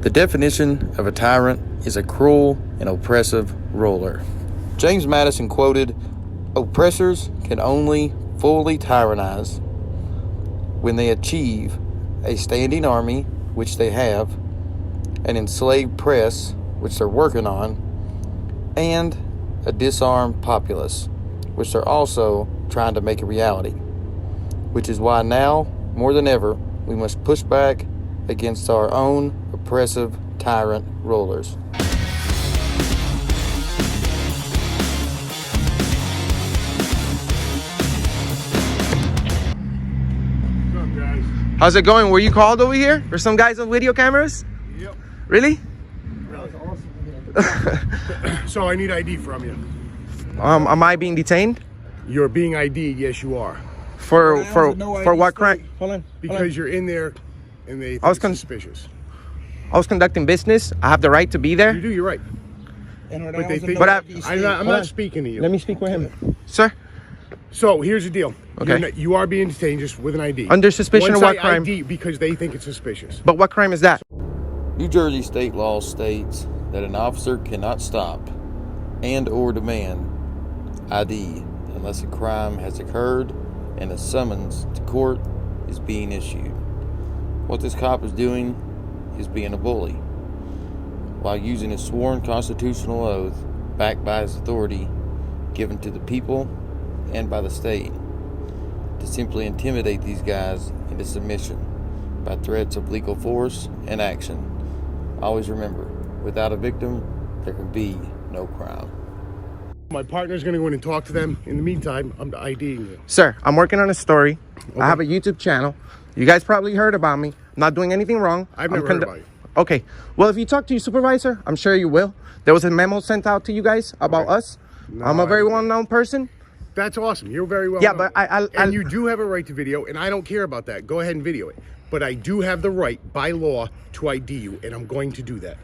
The definition of a tyrant is a cruel and oppressive ruler. James Madison quoted, "Oppressors can only fully tyrannize when they achieve a standing army, which they have, an enslaved press, which they're working on, and a disarmed populace, which they're also trying to make a reality. Which is why now, more than ever, we must push back against our own oppressive tyrant rulers." How's it going? Were you called over here? There's some guys on video cameras? Yep. Really? That was awesome. So I need ID from you. Am I being detained? You're being ID'd, yes you are. For what crime? Hold on. Because you're in there and they think it's suspicious. I was conducting business. I have the right to be there. You do, you're right. But they think, I'm not speaking to you. Let me speak with him. Sir? So here's the deal. Okay. You are being detained just with an ID. Under suspicion of what crime? ID because they think it's suspicious. But what crime is that? New Jersey state law states that an officer cannot stop and or demand ID unless a crime has occurred and a summons to court is being issued. What this cop is doing is being a bully while using his sworn constitutional oath backed by his authority given to the people and by the state to simply intimidate these guys into submission by threats of legal force and action. Always remember, without a victim, there can be no crime. My partner's going to go in and talk to them. In the meantime, I'm IDing you. Sir, I'm working on a story. Okay. I have a YouTube channel. You guys probably heard about me. I'm not doing anything wrong. I've never heard about you. Okay. Well, if you talk to your supervisor, I'm sure you will. There was a memo sent out to you guys about us. No, I'm a very well-known person. That's awesome. You're very well known. But and you do have a right to video, and I don't care about that. Go ahead and video it. But I do have the right, by law, to ID you, and I'm going to do that.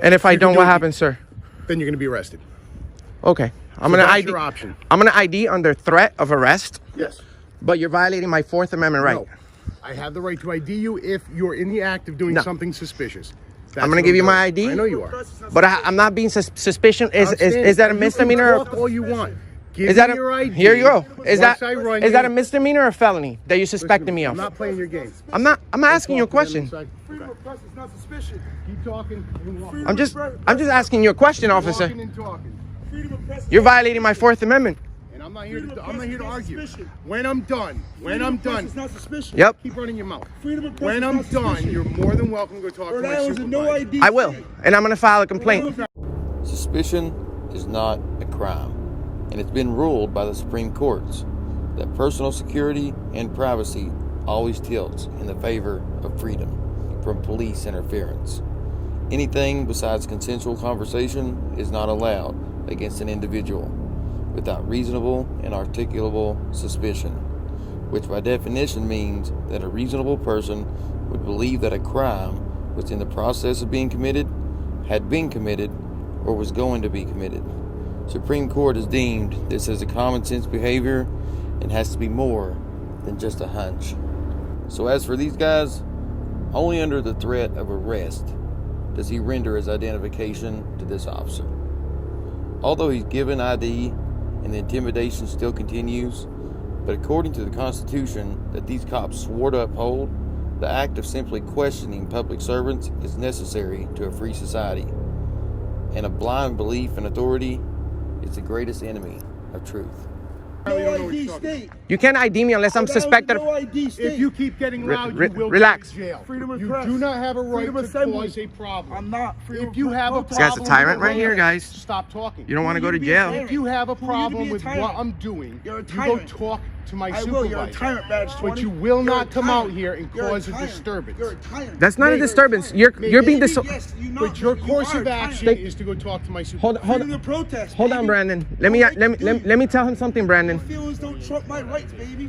And if I don't, what happens, sir? Then you're going to be arrested. Okay. I'm So going to that's ID. your option. I'm going to ID under threat of arrest. Yes. But you're violating my Fourth Amendment right. No. I have the right to ID you if you're in the act of doing something suspicious. I'm going to give you my ID. I know you are. But I'm not being suspicious. Is that a misdemeanor? You can talk all you want. Give Is that me your ID. Here you go. Is that a a misdemeanor or a felony that you suspecting me of? I'm not playing your game. I'm asking you a question. Freedom of press is not suspicious. Keep talking. I'm just asking you a question, officer. Talking and talking. You're violating my Fourth Amendment. And I'm not here to argue. When I'm done. It's not suspicious. Yep. Keep running your mouth. Freedom of press When is I'm not done, suspicious. you're more than welcome to go talk to Rhode my Island's a supervisor. no ID I will, state. and I'm going to file a complaint. Suspicion is not a crime, and it's been ruled by the Supreme Courts that personal security and privacy always tilts in the favor of freedom from police interference. Anything besides consensual conversation is not allowed against an individual without reasonable and articulable suspicion, which by definition means that a reasonable person would believe that a crime was in the process of being committed, had been committed, or was going to be committed. Supreme Court has deemed this as a common sense behavior and has to be more than just a hunch. So as for these guys, only under the threat of arrest does he render his identification to this officer. Although he's given ID and the intimidation still continues, but according to the Constitution that these cops swore to uphold, the act of simply questioning public servants is necessary to a free society. And a blind belief in authority is the greatest enemy of truth. No ID state. You can't ID me unless I'm suspected. No ID state. If you keep getting loud, you will relax. go to jail. Freedom of you press. do not have a right Freedom to of assembly. cause a problem. I'm not. If you have a This guy's a problem tyrant with right here, guys. Stop talking. You don't want to go to jail. If you have a Who you to problem be a with tyrant? what I'm doing, You're a you go tyrant. talk to my I supervisor. will. You're a tyrant, badge 20. But you will You're not a come out tyrant. here and You're cause a tyrant. disturbance. You're a tyrant. That's not a disturbance. You're being Yes, you're not. But your You course are of a action tyrant. is to go talk to my supervisor. Hold Freedom to protest. on, baby. Brandon. Let me tell him something, Brandon. Your feelings don't trump my rights, baby.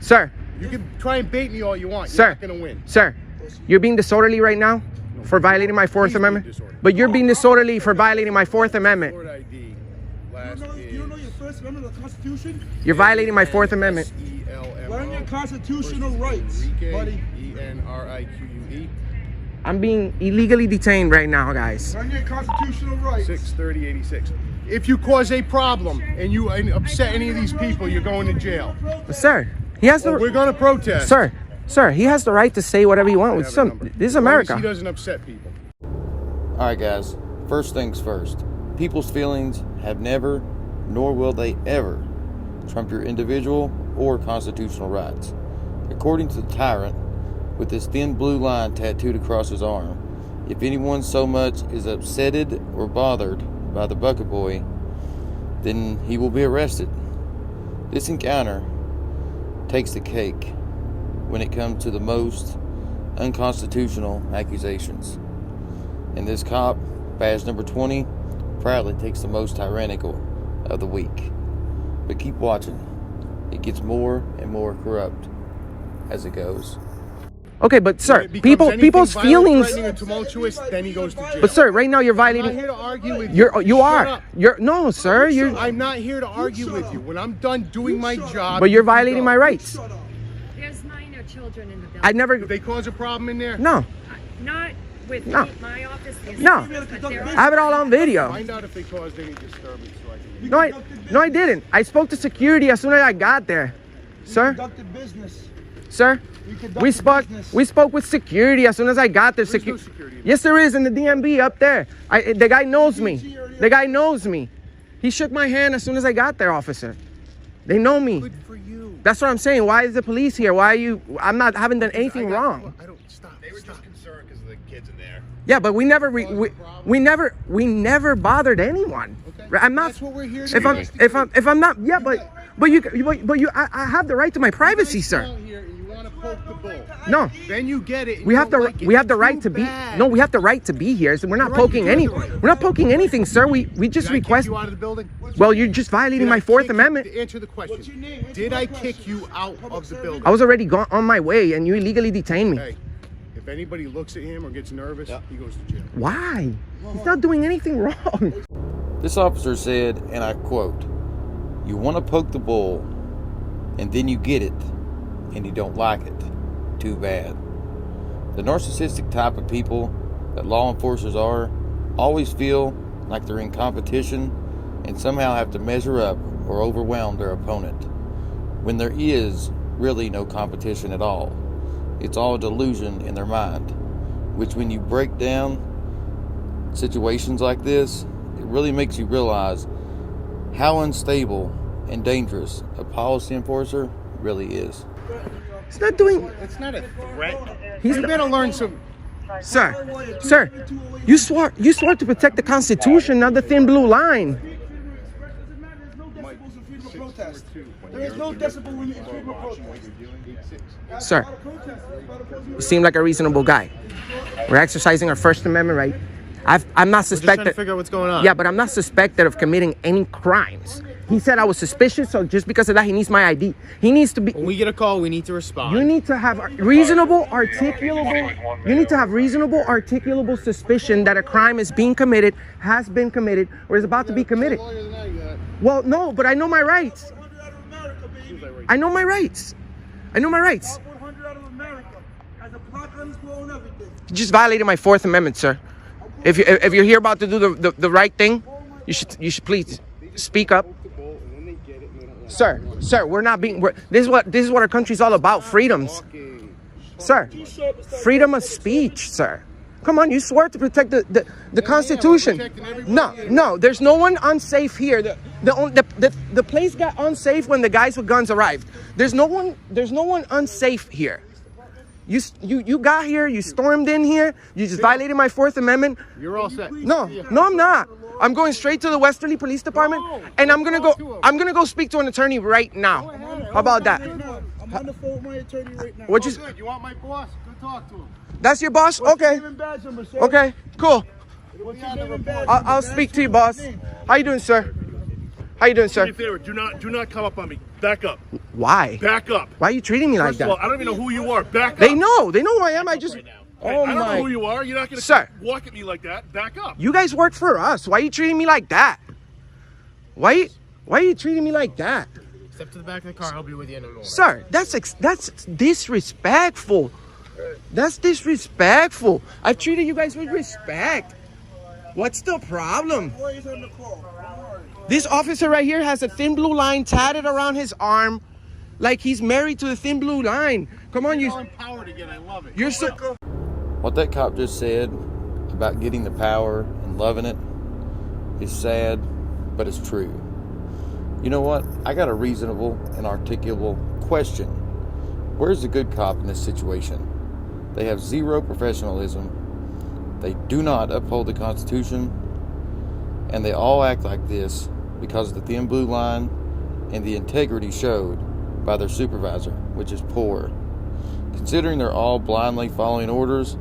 Sir, You can try and bait me all you want. You're Sir. not going to win. Sir, you're being disorderly right now for violating my Fourth He's being Amendment. disorderly. But you're being disorderly for violating my Fourth Amendment. Lord ID. You Last don't know your First Amendment of the Constitution? You're violating my Fourth Amendment. Learn your constitutional rights, buddy. ENRIQUE. I'm being illegally detained right now, guys. On your constitutional rights. 63086. If you cause a problem and you upset any of these people, you're going to jail. Sir, he has the... We're going to protest. Sir, he has the right to say whatever he wants. This is America. He doesn't upset people. All right, guys. First things first. People's feelings have never, nor will they ever, trump your individual or constitutional rights. According to the tyrant, with this thin blue line tattooed across his arm, if anyone so much is upsetted or bothered by the bucket boy, then he will be arrested. This encounter takes the cake when it comes to the most unconstitutional accusations. And this cop, badge number 20, proudly takes the most tyrannical of the week. But keep watching. It gets more and more corrupt as it goes. Okay, but sir, people's feelings. Tumultuous, then he goes to jail. But sir, right now you're violating. I'm not here to argue with you. You are. No, sir. I'm not here to argue with you. When I'm done doing my job. But you're violating my rights. There's minor children in the building. I never. Did they cause a problem in there? No. Not with No. my office. No. I have it all on video. Find out if they caused any disturbance. So I can... No, I didn't. I spoke to security as soon as I got there, sir. Conducted business. Sir, we spoke with security as soon as I got there. There's no security. Yes, there is in the DMV up there. The guy knows me. The guy knows me. He shook my hand as soon as I got there, officer. They know me. Good for you. That's what I'm saying. Why is the police here? Why are you? I haven't done anything wrong. I don't stop. They were just concerned because of the kids in there. Yeah, but we never bothered anyone. Okay. I'm not. That's what we're here to do. If I'm not. Yeah, but I have the right to my privacy, sir. Out here and you want to poke the bull. No. Then you get it. We have the right to be. No, we have the right to be here. So we're not poking any. We're not poking anything, sir. We just Did I request. kick you out of the building? Well, you're just violating my Fourth Amendment. Answer the question. Did I kick you out of the building? I was already gone on my way, and you illegally detained me. Hey, if anybody looks at him or gets nervous, he goes to jail. Why? He's not doing anything wrong. This officer said, and I quote, "You want to poke the bull, and then you get it, and you don't like it. Too bad." The narcissistic type of people that law enforcers are always feel like they're in competition and somehow have to measure up or overwhelm their opponent, when there is really no competition at all. It's all a delusion in their mind, which when you break down situations like this, it really makes you realize how unstable and dangerous a policy enforcer really is. He's not doing. It's not a threat. He's You not, better learn some. Sir, you swore to protect the Constitution, not the thin blue line. There is no decibel limit in freedom of protest. Sir, you seem like a reasonable guy. We're exercising our First Amendment right. I'm not Just trying to suspected. figure out what's going on. Yeah, but I'm not suspected of committing any crimes. He said I was suspicious, so just because of that, he needs my ID. He needs to be. When we get a call, we need to respond. You need to have reasonable, articulable. You need to have reasonable, articulable suspicion that a crime is being committed, has been committed, or is about to be committed. Well, no, but I know my rights. I know my rights. I know my rights. 100 out of America has a block on his wall and everything. You just violated my Fourth Amendment, sir. If you're here about to do the right thing, you should please speak up. Sir, we're not being. This is what our country's all about. Freedoms, sir. Freedom of speech, sir. Come on, you swore to protect the Constitution. No, there's no one unsafe here. The place got unsafe when the guys with guns arrived. There's no one unsafe here. You got here, you stormed in here, you just violated my Fourth Amendment. You're all set. No, I'm not. I'm going straight to the Westerly Police Department, and I'm gonna go speak to an attorney right now. How about that? I'm on the phone with my attorney right now. What you? Good. You want my boss? Go talk to him. That's your boss? Okay. Okay. Cool. What's your name and badge I'll number? speak to you, boss. How you doing, sir? How you doing, Do me sir? a favor, do not come up on me. Back up. Why? Back up. Why are you treating me like First of all, that? I don't even know who you are. Back up. They know who I am. I just. Hey, Oh I don't know who my! you are. You're not going Sir. to walk at me like that. Back up. You guys work for us. Why are you treating me like that? Why are you treating me like that? Step to the back of the car. I'll be with you in a moment. Sir, that's disrespectful. That's disrespectful. I've treated you guys with respect. What's the problem? This officer right here has a thin blue line tatted around his arm, like he's married to the thin blue line. Come on, you. Empowered again. I love it. You're so. What that cop just said about getting the power and loving it is sad, but it's true. You know what? I got a reasonable and articulable question. Where's the good cop in this situation? They have zero professionalism. They do not uphold the Constitution. And they all act like this because of the thin blue line and the integrity showed by their supervisor, which is poor. Considering they're all blindly following orders,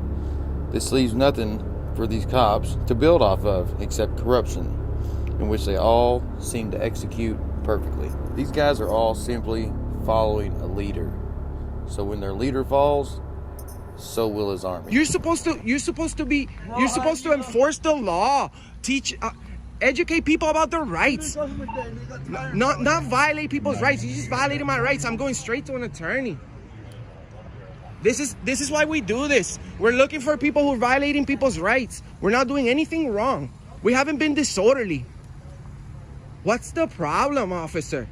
this leaves nothing for these cops to build off of except corruption, in which they all seem to execute perfectly. These guys are all simply following a leader. So when their leader falls, so will his army. You're supposed to enforce the law, teach, educate people about their rights, not violate people's rights. You just violated my rights. I'm going straight to an attorney. This is why we do this. We're looking for people who are violating people's rights. We're not doing anything wrong. We haven't been disorderly. What's the problem, officer?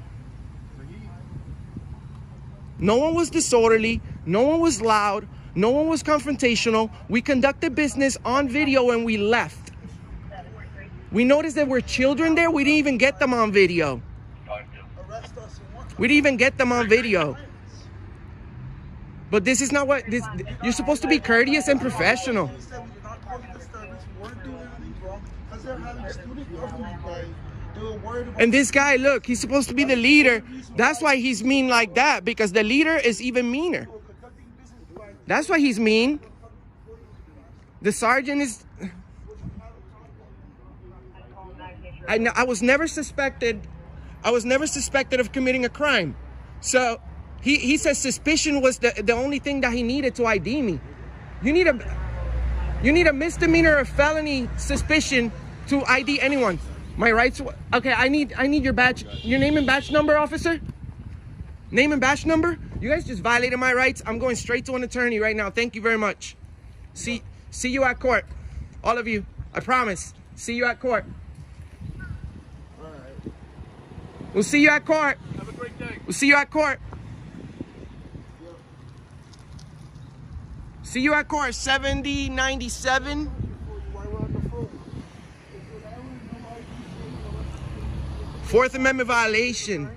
No one was disorderly. No one was loud. No one was confrontational. We conducted business on video and we left. We noticed there were children there. We didn't even get them on video. We didn't even get them on video. But this is not what this. You're supposed to be courteous and professional. And this guy, look, he's supposed to be the leader. That's why he's mean like that, because the leader is even meaner. That's why he's mean. The sergeant is... I was never suspected of committing a crime. So he says suspicion was the only thing that he needed to ID me. You need a misdemeanor or felony suspicion to ID anyone. My rights. Okay, I need your badge. Your name and badge number, officer. Name and badge number. You guys just violated my rights. I'm going straight to an attorney right now. Thank you very much. See you at court, all of you. I promise. See you at court. All right. We'll see you at court. Have a great day. We'll see you at court. See you at court. 7097. Fourth Amendment violation.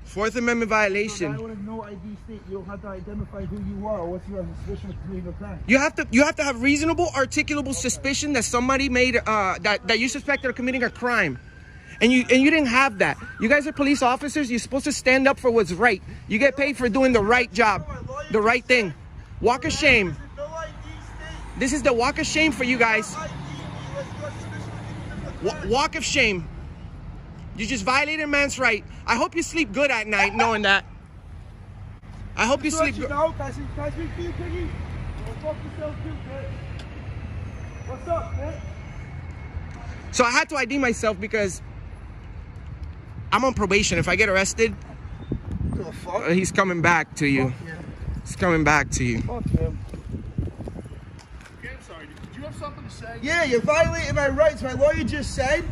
Fourth Amendment violation. So with no ID state, you don't have to identify who you are or what's your suspicion of committing a crime. You have to have reasonable, articulable suspicion that somebody made that you suspected of committing a crime, and you didn't have that. You guys are police officers. You're supposed to stand up for what's right. You get paid for doing the right job, the right thing. Walk of shame. This is the walk of shame for you guys. Walk of shame. You just violated a man's right. I hope you sleep good at night knowing that. I hope you sleep good. Can I speak to you, Piggy? Fuck yourself too, bitch. What's up, bitch? So I had to ID myself because I'm on probation. If I get arrested, he's coming back to you. He's coming back to you. Fuck him. Okay, I'm sorry. Did you have something to say? Yeah, you're violating my rights. My lawyer just said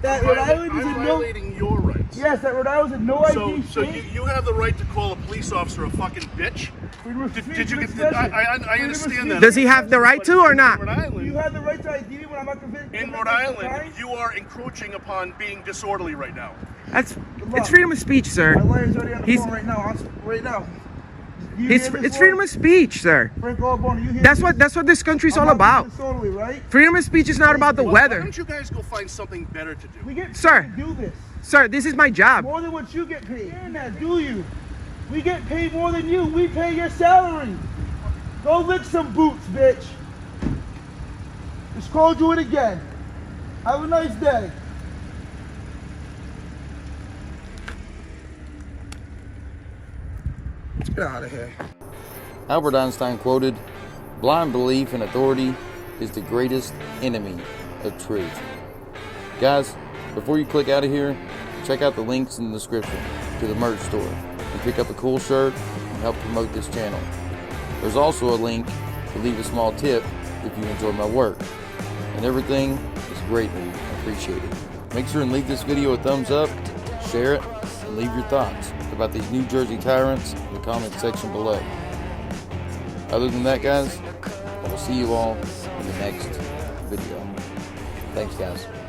that Rhode Island is I'm in violating your rights. Yes, that Rhode Island is in no ID So state. you have the right to call a police officer a fucking bitch? Did you get? I understand that. Does he have the right to or not? Rhode Island, You have the right to ID me when I'm not convicted. in Rhode Island, you are encroaching upon being disorderly right now. It's freedom of speech, sir. My lawyer's already on the phone right now. Right now. You hear this, It's freedom of speech, sir. Frank Albone, you hear That's this? what this country's I'm all not about. disorderly, right? Freedom of speech is not about the Why weather. don't you guys go find something better to do? We get paid Sir. to do this. Sir, this is my job. More than what you get paid. Hearing that, do you? We get paid more than you. We pay your salary. Go lick some boots, bitch. Just called you it again. Have a nice day. Let's get out of here. Albert Einstein quoted, "Blind belief in authority is the greatest enemy of truth." Guys, before you click out of here, check out the links in the description to the merch store and pick up a cool shirt and help promote this channel. There's also a link to leave a small tip if you enjoy my work. And everything is greatly appreciated. Make sure and leave this video a thumbs up, share it, and leave your thoughts about these New Jersey tyrants in the comment section below. Other than that, guys, I will see you all in the next video. Thanks, guys.